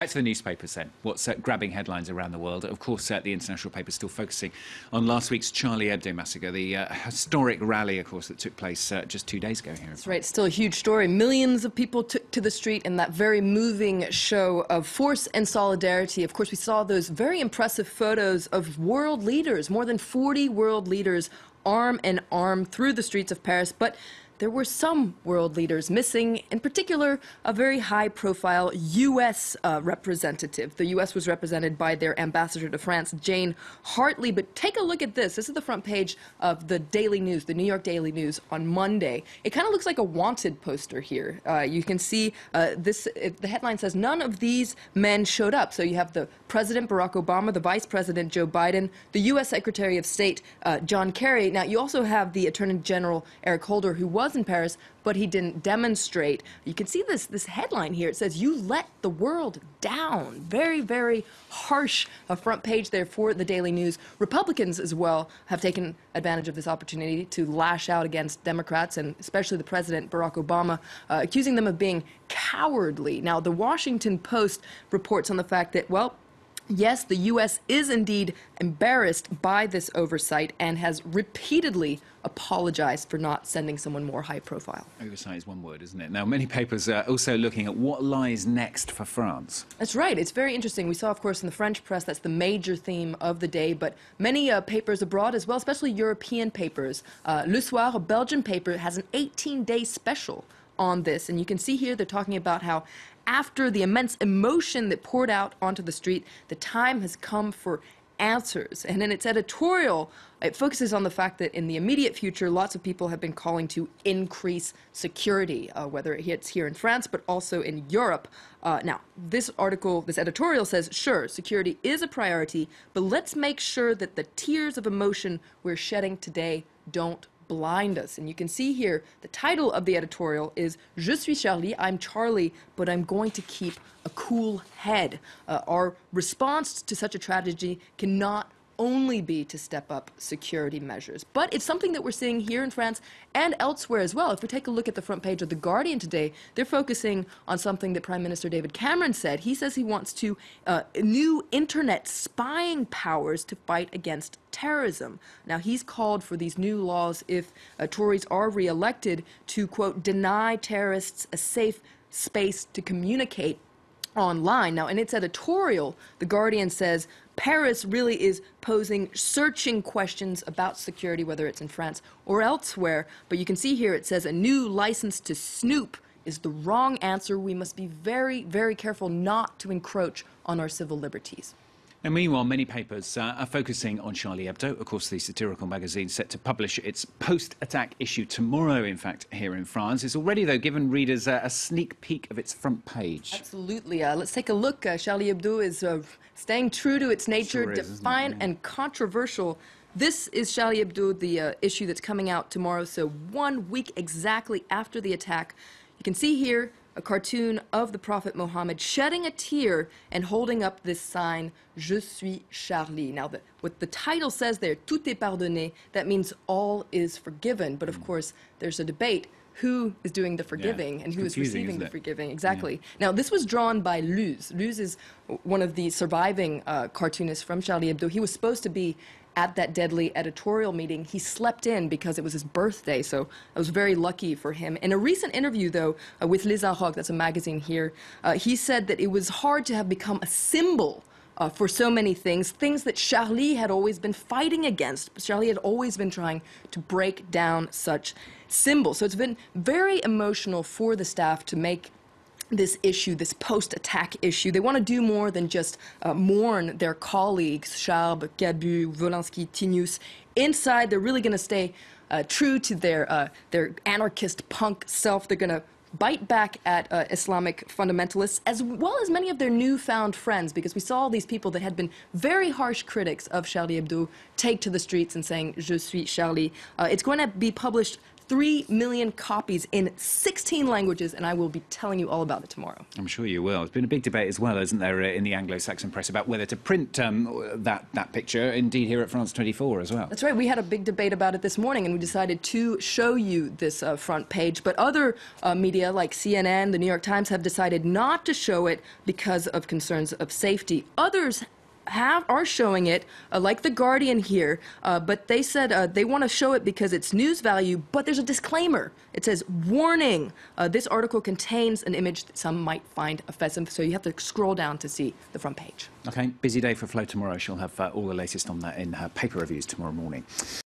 Back to the newspapers then. What's grabbing headlines around the world? Of course, the international papers still focusing on last week's Charlie Hebdo massacre, the historic rally, of course, that took place just 2 days ago here. That's right. Still a huge story. Millions of people took to the street in that very moving show of force and solidarity. Of course, we saw those very impressive photos of world leaders, more than 40 world leaders, arm in arm through the streets of Paris. But there were some world leaders missing, in particular, a very high-profile U.S. representative. The U.S. was represented by their ambassador to France, Jane Hartley. But take a look at this. This is the front page of the Daily News, the New York Daily News, on Monday. It kind of looks like a wanted poster here. You can see the headline says, "None of these men showed up." So you have the President Barack Obama, the Vice President Joe Biden, the U.S. Secretary of State John Kerry. Now, you also have the Attorney General Eric Holder, who was in Paris, but he didn't demonstrate. You can see this headline here. It says, "You let the world down." Very, very harsh front page there for the Daily News. Republicans as well have taken advantage of this opportunity to lash out against Democrats, and especially the President, Barack Obama, accusing them of being cowardly. Now, the Washington Post reports on the fact that, well, yes, the U.S. is indeed embarrassed by this oversight and has repeatedly apologized for not sending someone more high profile. Oversight is one word, isn't it? Now, many papers are also looking at what lies next for France. That's right. It's very interesting. We saw, of course, in the French press, that's the major theme of the day, but many papers abroad as well, especially European papers. Le Soir, a Belgian paper, has an 18-day special on this, and you can see here they're talking about how after the immense emotion that poured out onto the street, the time has come for answers. And in its editorial, it focuses on the fact that in the immediate future, lots of people have been calling to increase security, whether it's here in France, but also in Europe. Now, this editorial says, sure, security is a priority, but let's make sure that the tears of emotion we're shedding today don't blind us. And you can see here the title of the editorial is "Je suis Charlie, I'm Charlie, but I'm going to keep a cool head." Our response to such a tragedy cannot only be to step up security measures, but it's something that we're seeing here in France and elsewhere as well. If we take a look at the front page of The Guardian today, they're focusing on something that Prime Minister David Cameron said. He says he wants to new internet spying powers to fight against terrorism. Now, he's called for these new laws, if Tories are re-elected, to, quote, deny terrorists a safe space to communicate online. Now, in its editorial, The Guardian says Paris really is posing searching questions about security, whether it's in France or elsewhere. But you can see here it says a new license to snoop is the wrong answer. We must be very, very careful not to encroach on our civil liberties. And meanwhile, many papers are focusing on Charlie Hebdo. Of course, the satirical magazine set to publish its post-attack issue tomorrow, in fact, here in France. It's already, though, given readers a sneak peek of its front page. Absolutely. Let's take a look. Charlie Hebdo is staying true to its nature, Sure is, defiant and controversial. This is Charlie Hebdo, the issue that's coming out tomorrow, so 1 week exactly after the attack. You can see here a cartoon of the Prophet Muhammad shedding a tear and holding up this sign, "Je suis Charlie." Now, what the title says there, "Tout est pardonné," that means all is forgiven. But of course, there's a debate. Who is doing the forgiving and who is receiving the forgiving? Exactly. Yeah. Now, this was drawn by Luz. Luz is one of the surviving cartoonists from Charlie Hebdo. He was supposed to be at that deadly editorial meeting. He slept in because it was his birthday, so I was very lucky for him. In a recent interview, though, with Les Arocs, that's a magazine here, he said that it was hard to have become a symbol for so many things that Charlie had always been fighting against. Charlie had always been trying to break down such symbols. So it's been very emotional for the staff to make this issue, this post-attack issue. They want to do more than just mourn their colleagues, Charbes, Cabu, Wolinski, Tues. Inside, they're really going to stay true to their anarchist punk self. They're going to bite back at Islamic fundamentalists, as well as many of their newfound friends, because we saw all these people that had been very harsh critics of Charlie Hebdo take to the streets and saying, "Je suis Charlie." It's going to be published 3 million copies in 16 languages, and I will be telling you all about it tomorrow. I'm sure you will. There's been a big debate as well, isn't there, in the Anglo-Saxon press about whether to print that picture, indeed here at France 24 as well. That's right. We had a big debate about it this morning, and we decided to show you this front page. But other media like CNN, the New York Times, have decided not to show it because of concerns of safety. Others are showing it, like The Guardian here, but they said they want to show it because it's news value, but there's a disclaimer. It says, warning, this article contains an image that some might find offensive, so you have to scroll down to see the front page. OK, busy day for Flo tomorrow. She'll have all the latest on that in her paper reviews tomorrow morning.